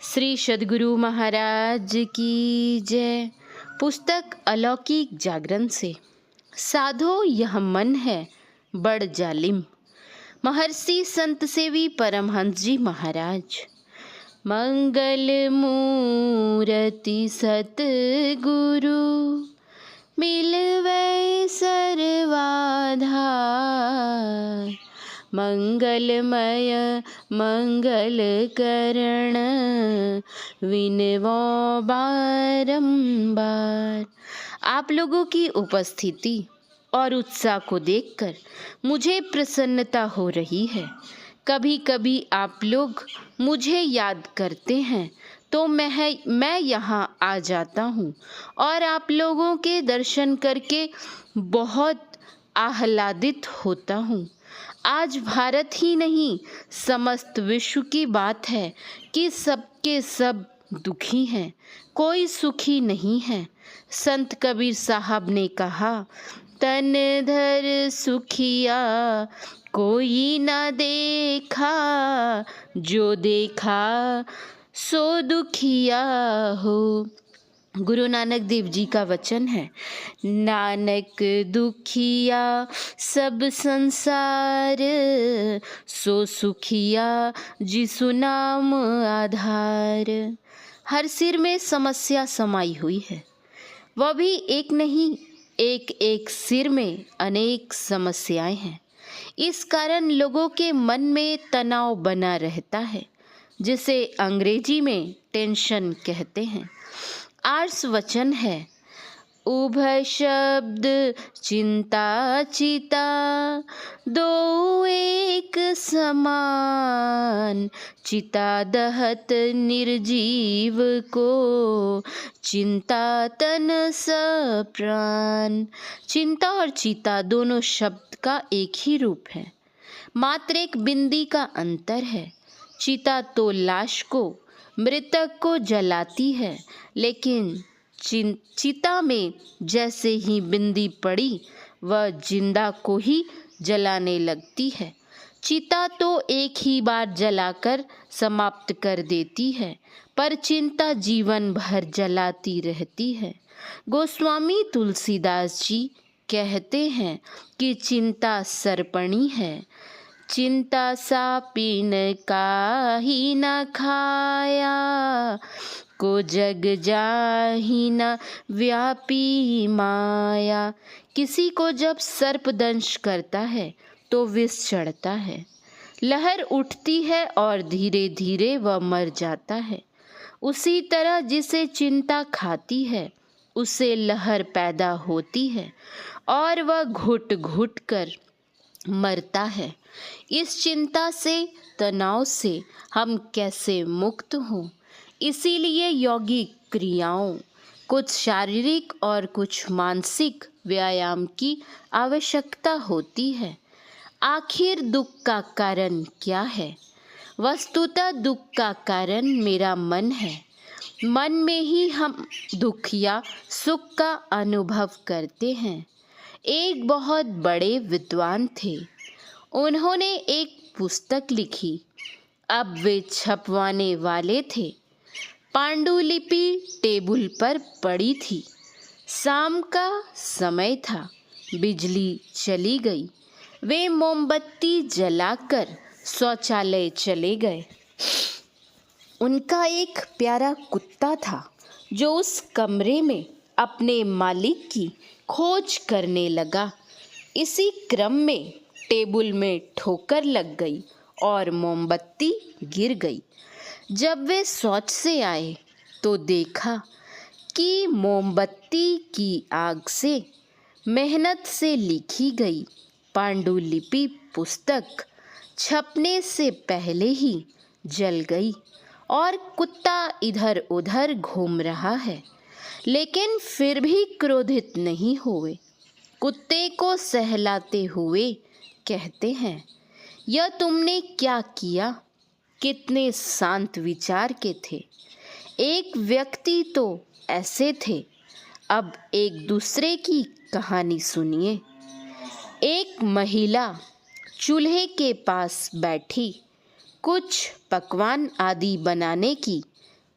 श्री सद्गुरु महाराज की जय। पुस्तक अलौकिक जागरण से। साधो यह मन है बड़ जालिम। महर्षि संत सेवी परमहंस जी महाराज। मंगल मूर्ति सतगुरु मिलवै सर्वाधार। मंगलमय मंगल करण विनवो बारंबार। आप लोगों की उपस्थिति और उत्साह को देखकर मुझे प्रसन्नता हो रही है। कभी कभी आप लोग मुझे याद करते हैं तो मैं यहाँ आ जाता हूँ और आप लोगों के दर्शन करके बहुत आह्लादित होता हूँ। आज भारत ही नहीं समस्त विश्व की बात है कि सबके सब दुखी हैं, कोई सुखी नहीं है। संत कबीर साहब ने कहा, तन धर सुखिया कोई ना देखा, जो देखा सो दुखिया हो। गुरु नानक देव जी का वचन है, नानक दुखिया सब संसार, सो सुखिया जिसु नाम आधार। हर सिर में समस्या समाई हुई है, वह भी एक नहीं, एक एक सिर में अनेक समस्याएं हैं। इस कारण लोगों के मन में तनाव बना रहता है, जिसे अंग्रेजी में टेंशन कहते हैं। आर्स वचन है, उभय शब्द चिंता चिता, दो एक समान। चिता दहत निर्जीव को, चिंता तन स प्राण। चिंता और चिता दोनों शब्द का एक ही रूप है, मात्र एक बिंदी का अंतर है। चिता तो लाश को, मृतक को जलाती है, लेकिन चिता में जैसे ही बिंदी पड़ी वह जिंदा को ही जलाने लगती है। चिता तो एक ही बार जलाकर समाप्त कर देती है, पर चिंता जीवन भर जलाती रहती है। गोस्वामी तुलसीदास जी कहते हैं कि चिंता सर्पणी है, चिंता सापिन काहि न खाया, को जग जाहि न व्यापी माया। किसी को जब सर्प दंश करता है तो विष चढ़ता है, लहर उठती है और धीरे धीरे वह मर जाता है। उसी तरह जिसे चिंता खाती है उसे लहर पैदा होती है और वह घुट घुट कर मरता है। इस चिंता से, तनाव से हम कैसे मुक्त हों? इसीलिए यौगिक क्रियाओं, कुछ शारीरिक और कुछ मानसिक व्यायाम की आवश्यकता होती है। आखिर दुख का कारण क्या है? वस्तुतः दुख का कारण मेरा मन है। मन में ही हम दुख या सुख का अनुभव करते हैं। एक बहुत बड़े विद्वान थे, उन्होंने एक पुस्तक लिखी। अब वे छपवाने वाले थे। पांडुलिपि टेबल पर पड़ी थी। शाम का समय था, बिजली चली गई। वे मोमबत्ती जलाकर शौचालय चले गए। उनका एक प्यारा कुत्ता था जो उस कमरे में अपने मालिक की खोज करने लगा। इसी क्रम में टेबल में ठोकर लग गई और मोमबत्ती गिर गई। जब वे शौच से आए तो देखा कि मोमबत्ती की आग से मेहनत से लिखी गई पांडुलिपि पुस्तक छपने से पहले ही जल गई और कुत्ता इधर उधर घूम रहा है, लेकिन फिर भी क्रोधित नहीं हुए। कुत्ते को सहलाते हुए कहते हैं, यह तुमने क्या किया? कितने शांत विचार के थे। एक व्यक्ति तो ऐसे थे। अब एक दूसरे की कहानी सुनिए। एक महिला चूल्हे के पास बैठी कुछ पकवान आदि बनाने की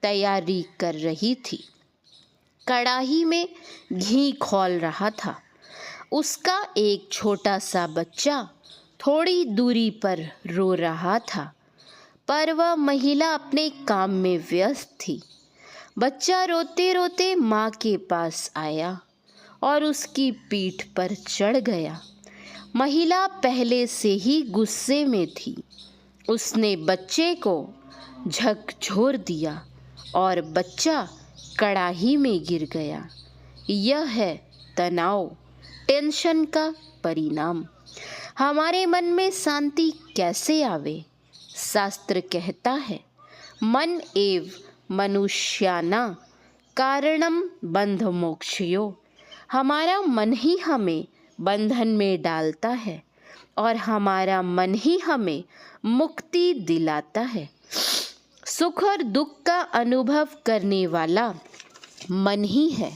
तैयारी कर रही थी। कढ़ाई में घी खौल रहा था। उसका एक छोटा सा बच्चा थोड़ी दूरी पर रो रहा था, पर वह महिला अपने काम में व्यस्त थी। बच्चा रोते रोते माँ के पास आया और उसकी पीठ पर चढ़ गया। महिला पहले से ही गुस्से में थी। उसने बच्चे को झकझोर दिया और बच्चा कढ़ाई में गिर गया। यह है तनाव, टेंशन का परिणाम। हमारे मन में शांति कैसे आवे? शास्त्र कहता है, मन एव मनुष्याना कारणम बंध मोक्षयो। हमारा मन ही हमें बंधन में डालता है और हमारा मन ही हमें मुक्ति दिलाता है। सुख और दुख का अनुभव करने वाला मन ही है।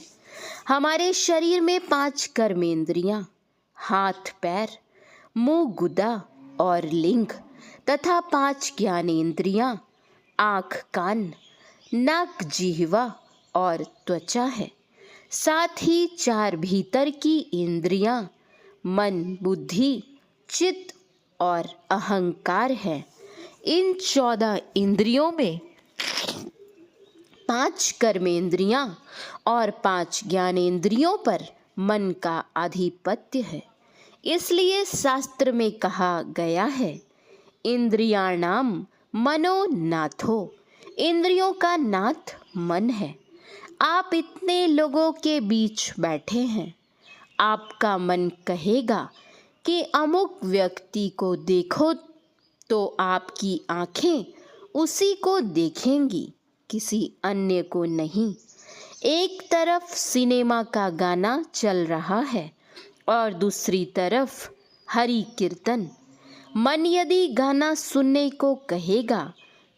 हमारे शरीर में 5 कर्मेंद्रियां, हाथ पैर, मुंह गुदा और लिंग तथा 5 ज्ञानेंद्रियां, आँख कान, नाक जिह्वा और त्वचा है। साथ ही 4 भीतर की इंद्रियां, मन, बुद्धि, चित्त और अहंकार है। इन 14 इंद्रियों में 5 कर्मेंद्रियां और 5 ज्ञानेंद्रियों पर मन का आधिपत्य है। इसलिए शास्त्र में कहा गया है, इंद्रियाणाम मनो नाथो। इंद्रियों का नाथ मन है। आप इतने लोगों के बीच बैठे हैं, आपका मन कहेगा कि अमुक व्यक्ति को देखो, तो आपकी आंखें उसी को देखेंगी, किसी अन्य को नहीं। एक तरफ सिनेमा का गाना चल रहा है और दूसरी तरफ हरि कीर्तन। मन यदि गाना सुनने को कहेगा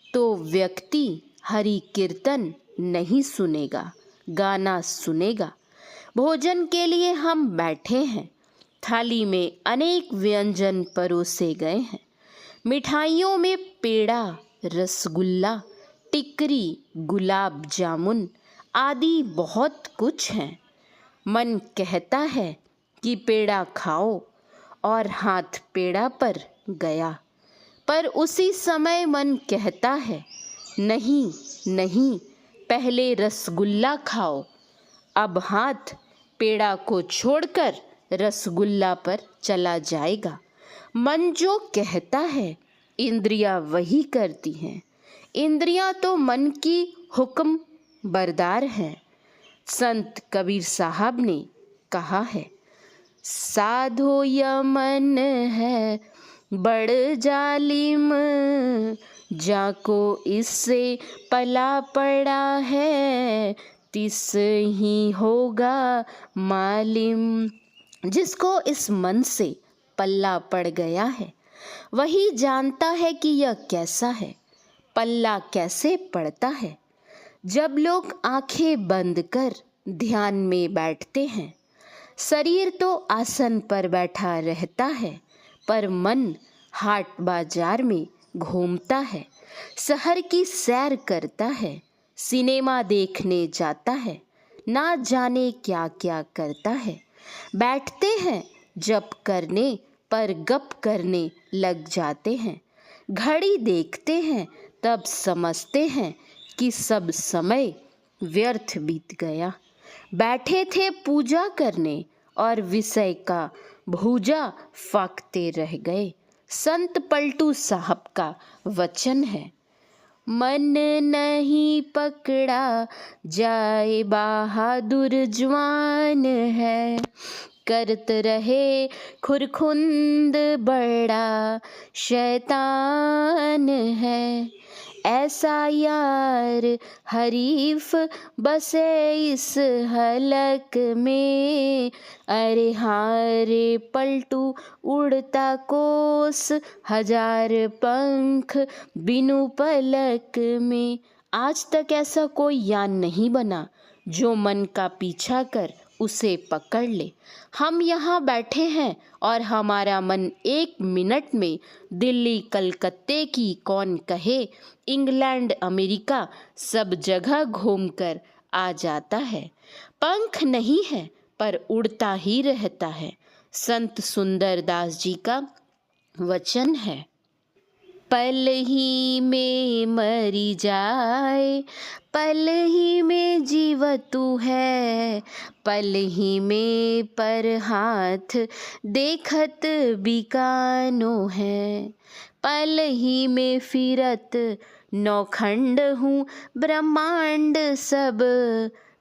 तो व्यक्ति हरि कीर्तन नहीं सुनेगा, गाना सुनेगा। भोजन के लिए हम बैठे हैं। थाली में अनेक व्यंजन परोसे गए हैं। मिठाइयों में पेड़ा, रसगुल्ला, टिकरी, गुलाब जामुन आदि बहुत कुछ हैं। मन कहता है कि पेड़ा खाओ और हाथ पेड़ा पर गया, पर उसी समय मन कहता है, नहीं नहीं, पहले रसगुल्ला खाओ। अब हाथ पेड़ा को छोड़कर रसगुल्ला पर चला जाएगा। मन जो कहता है, इंद्रियां वही करती हैं। इंद्रियां तो मन की हुक्म बरदार हैं। संत कबीर साहब ने कहा है, साधो यह मन है बड़ जालिम, जाको इससे पला पड़ा है, तिस ही होगा मालिम। जिसको इस मन से पल्ला पड़ गया है, वही जानता है कि यह कैसा है। पल्ला कैसे पड़ता है? जब लोग आंखें बंद कर ध्यान में बैठते हैं, शरीर तो आसन पर बैठा रहता है, पर मन हाट बाजार में घूमता है, शहर की सैर करता है, सिनेमा देखने जाता है, ना जाने क्या क्या करता है। बैठते हैं जप करने पर गप करने लग जाते हैं। घड़ी देखते हैं तब समझते हैं कि सब समय व्यर्थ बीत गया। बैठे थे पूजा करने और विषय का भूजा फाकते रह गए। संत पलटू साहब का वचन है, मन नहीं पकड़ा जाए बहादुर जवान है, करत रहे खुरखुंद बड़ा शैतान है। ऐसा यार हरीफ बसे इस हलक में, अरे हारे पलटू उड़ता कोस 1000 पंख बिनु पलक में। आज तक ऐसा कोई यान नहीं बना जो मन का पीछा कर उसे पकड़ ले। हम यहाँ बैठे हैं और हमारा मन 1 मिनट में दिल्ली कलकत्ते की कौन कहे इंग्लैंड अमेरिका सब जगह घूमकर आ जाता है। पंख नहीं है पर उड़ता ही रहता है। संत सुंदर दास जी का वचन है। पल ही में मरी जाए, पल ही में जीव तू है, पल ही में पर हाथ देखत बिकानो है, पल ही में फिरत नौखंड हूँ ब्रह्मांड सब,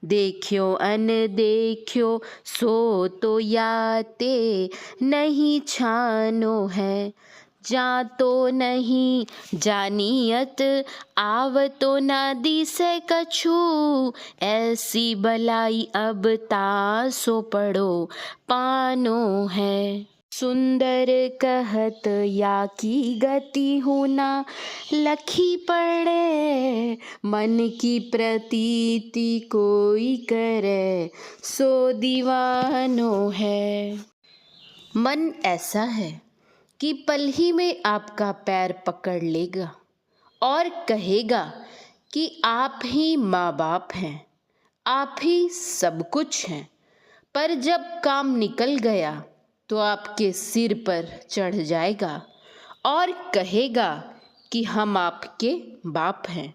देखियो अन देखियो सो तो याते नहीं छानो है, जा तो नहीं जानियत आव तो ना दिसे कछु, ऐसी भलाई अब तासो पड़ो पानो है। सुंदर कहत या की गति होना लखी पड़े, मन की प्रतीति कोई करे सो दीवानो है। मन ऐसा है कि पल ही में आपका पैर पकड़ लेगा और कहेगा कि आप ही माँ बाप हैं, आप ही सब कुछ हैं। पर जब काम निकल गया तो आपके सिर पर चढ़ जाएगा और कहेगा कि हम आपके बाप हैं।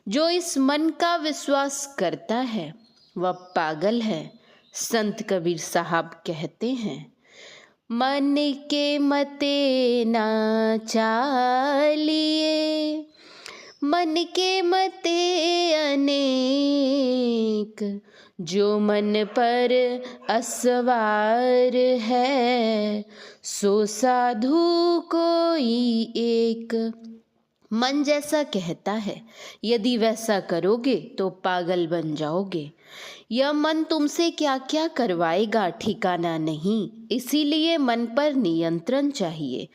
जो इस मन का विश्वास करता है वह पागल है। संत कबीर साहब कहते हैं, मन के मते ना चालिए, मन के मते अनेक, जो मन पर असवार है सो साधु कोई एक। मन जैसा कहता है, यदि वैसा करोगे तो पागल बन जाओगे। यह मन तुमसे क्या क्या करवाएगा ठिकाना नहीं, इसीलिए मन पर नियंत्रण चाहिए।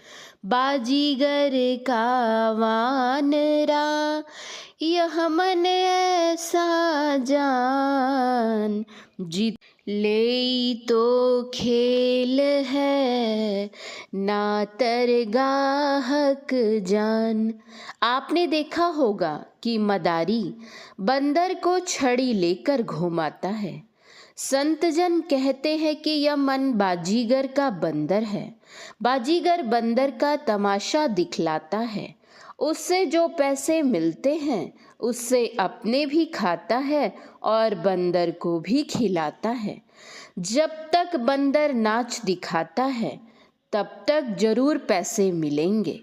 बाजीगर का वानरा यह मन ऐसा जान, जीत ले तो खेल है ना तरगाहक जान। आपने देखा होगा कि मदारी बंदर को छड़ी लेकर घुमाता है। संतजन कहते हैं कि यह मन बाजीगर का बंदर है। बाजीगर बंदर का तमाशा दिखलाता है, उससे जो पैसे मिलते हैं उससे अपने भी खाता है और बंदर को भी खिलाता है। जब तक बंदर नाच दिखाता है तब तक जरूर पैसे मिलेंगे,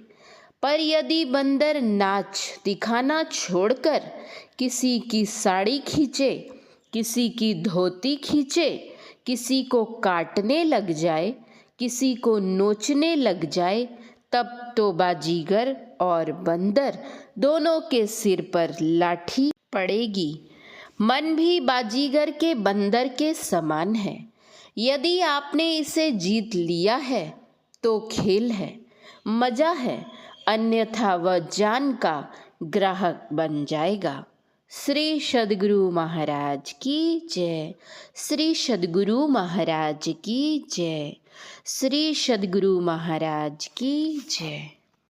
पर यदि बंदर नाच दिखाना छोड़कर किसी की साड़ी खींचे, किसी की धोती खींचे, किसी को काटने लग जाए, किसी को नोचने लग जाए, तब तो बाजीगर और बंदर दोनों के सिर पर लाठी पड़ेगी। मन भी बाजीगर के बंदर के समान है। यदि आपने इसे जीत लिया है तो खेल है, मजा है, अन्यथा वह जान का ग्राहक बन जाएगा। श्री सद्गुरु महाराज की जय। श्री सद्गुरु महाराज की जय। श्री सद्गुरु महाराज की जय।